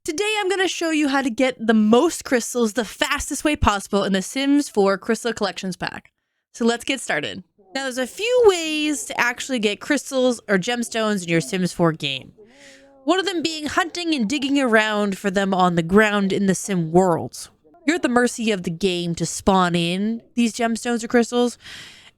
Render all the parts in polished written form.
Today I'm going to show you how to get the most crystals the fastest way possible in the Sims 4 Crystal Collections Pack. So let's get started. Now there's a few ways to actually get crystals or gemstones in your Sims 4 game. One of them being hunting and digging around for them on the ground in the Sim worlds. You're at the mercy of the game to spawn in these gemstones or crystals,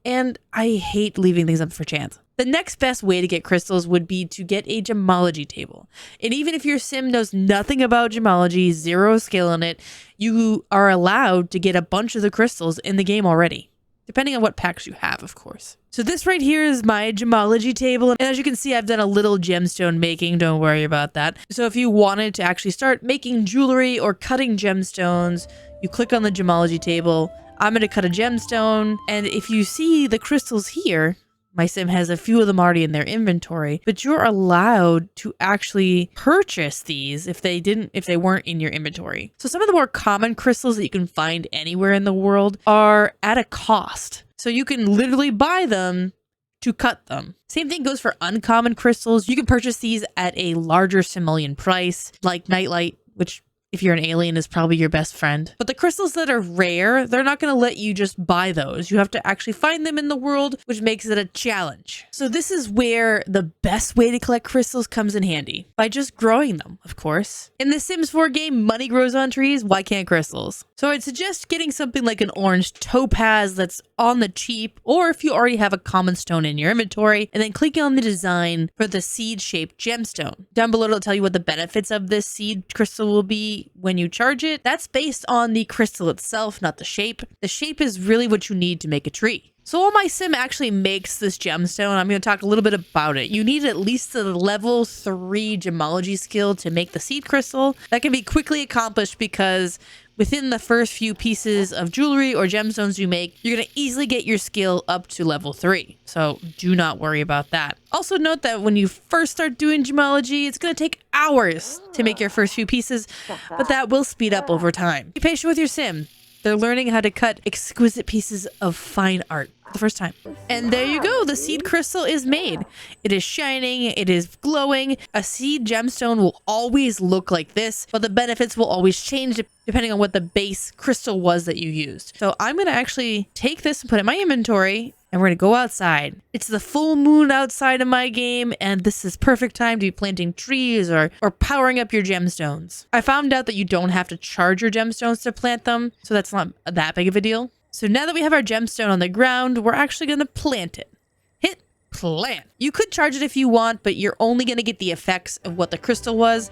and I hate leaving things up for chance. The next best way to get crystals would be to get a gemology table. And even if your sim knows nothing about gemology, zero skill in it, you are allowed to get a bunch of the crystals in the game already. Depending on what packs you have, of course. So this right here is my gemology table. And as you can see, I've done a little gemstone making. Don't worry about that. So if you wanted to actually start making jewelry or cutting gemstones, you click on the gemology table. I'm going to cut a gemstone. And if you see the crystals here, my sim has a few of them already in their inventory, but you're allowed to actually purchase these if they weren't in your inventory. So some of the more common crystals that you can find anywhere in the world are at a cost. So you can literally buy them to cut them. Same thing goes for uncommon crystals. You can purchase these at a larger simoleon price, like Nightlight, which if you're an alien is probably your best friend. But the crystals that are rare, they're not going to let you just buy those. You have to actually find them in the world, which makes it a challenge. So this is where the best way to collect crystals comes in handy. By just growing them, of course. In the Sims 4 game, money grows on trees. Why can't crystals? So I'd suggest getting something like an orange topaz that's on the cheap, or if you already have a common stone in your inventory, and then clicking on the design for the seed-shaped gemstone. Down below, it'll tell you what the benefits of this seed crystal will be when you charge it. That's based on the crystal itself, not the shape. The shape is really what you need to make a tree. So while my sim actually makes this gemstone, I'm going to talk a little bit about it. You need at least a level 3 gemology skill to make the seed crystal. That can be quickly accomplished because within the first few pieces of jewelry or gemstones you make, you're going to easily get your skill up to level 3. So do not worry about that. Also note that when you first start doing gemology, it's going to take hours to make your first few pieces, but that will speed up over time. Be patient with your sim. They're learning how to cut exquisite pieces of fine art for the first time. And there you go. The seed crystal is made. It is shining. It is glowing. A seed gemstone will always look like this, but the benefits will always change depending on what the base crystal was that you used. So I'm going to actually take this and put it in my inventory, and we're going to go outside. It's the full moon outside of my game, and this is perfect time to be planting trees or powering up your gemstones. I found out that you don't have to charge your gemstones to plant them, so that's not that big of a deal. So now that we have our gemstone on the ground, we're actually going to plant it. Hit plant. You could charge it if you want, but you're only going to get the effects of what the crystal was,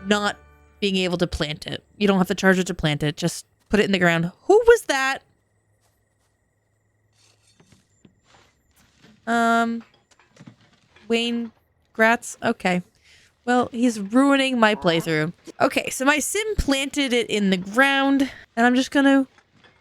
not being able to plant it. You don't have to charge it to plant it. Just put it in the ground. Who was that? Wayne Gratz? Okay. Well, he's ruining my playthrough. Okay, so my sim planted it in the ground, and I'm just gonna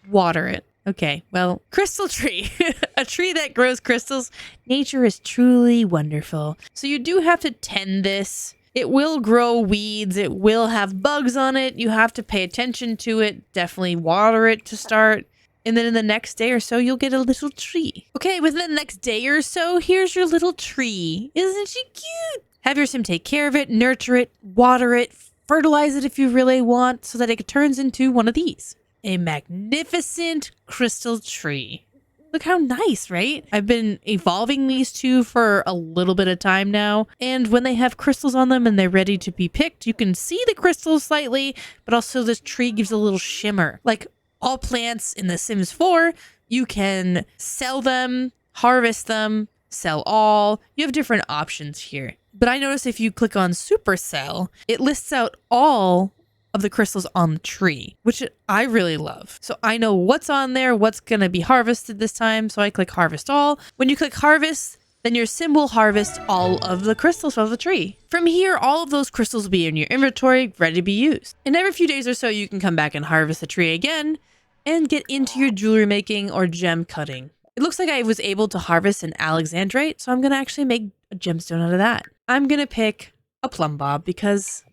water it. Okay, well, crystal tree. A tree that grows crystals. Nature is truly wonderful. So you do have to tend this. It will grow weeds. It will have bugs on it. You have to pay attention to it. Definitely water it to start. And then in the next day or so, you'll get a little tree. Okay, within the next day or so, here's your little tree. Isn't she cute? Have your sim take care of it, nurture it, water it, fertilize it if you really want, so that it turns into one of these. A magnificent crystal tree. Look how nice, right? I've been evolving these two for a little bit of time now. And when they have crystals on them and they're ready to be picked, you can see the crystals slightly, but also this tree gives a little shimmer. Like all plants in The Sims 4, you can sell them, harvest them, sell all. You have different options here. But I notice if you click on Supercell, it lists out all of the crystals on the tree, which I really love. So I know what's on there, what's going to be harvested this time. So I click Harvest All. When you click Harvest, then your sim will harvest all of the crystals from the tree. From here, all of those crystals will be in your inventory, ready to be used. And every few days or so, you can come back and harvest the tree again and get into your jewelry making or gem cutting. It looks like I was able to harvest an alexandrite, so I'm going to actually make a gemstone out of that. I'm going to pick a plumb bob because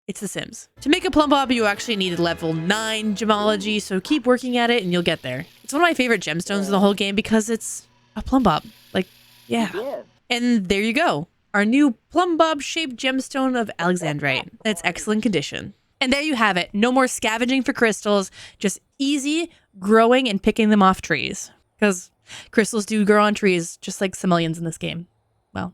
it's The Sims. To make a plumb bob, you actually need level 9 gemology, so keep working at it and you'll get there. It's one of my favorite gemstones in the whole game because it's a plumb bob. Like, yeah. And there you go. our new plumb bob shaped gemstone of Alexandrite. It's excellent condition. And there you have it. No more scavenging for crystals, just easy growing and picking them off trees. Because crystals do grow on trees, just like simoleons in this game. Well,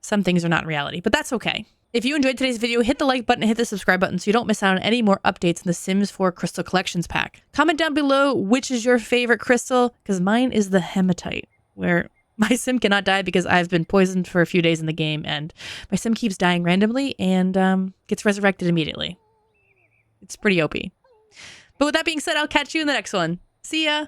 some things are not in reality, but that's okay. If you enjoyed today's video, hit the like button and hit the subscribe button so you don't miss out on any more updates in the Sims 4 Crystal Collections pack. Comment down below which is your favorite crystal, because mine is the hematite, where my sim cannot die because I've been poisoned for a few days in the game, and my sim keeps dying randomly and gets resurrected immediately. It's pretty OP. But with that being said, I'll catch you in the next one. See ya!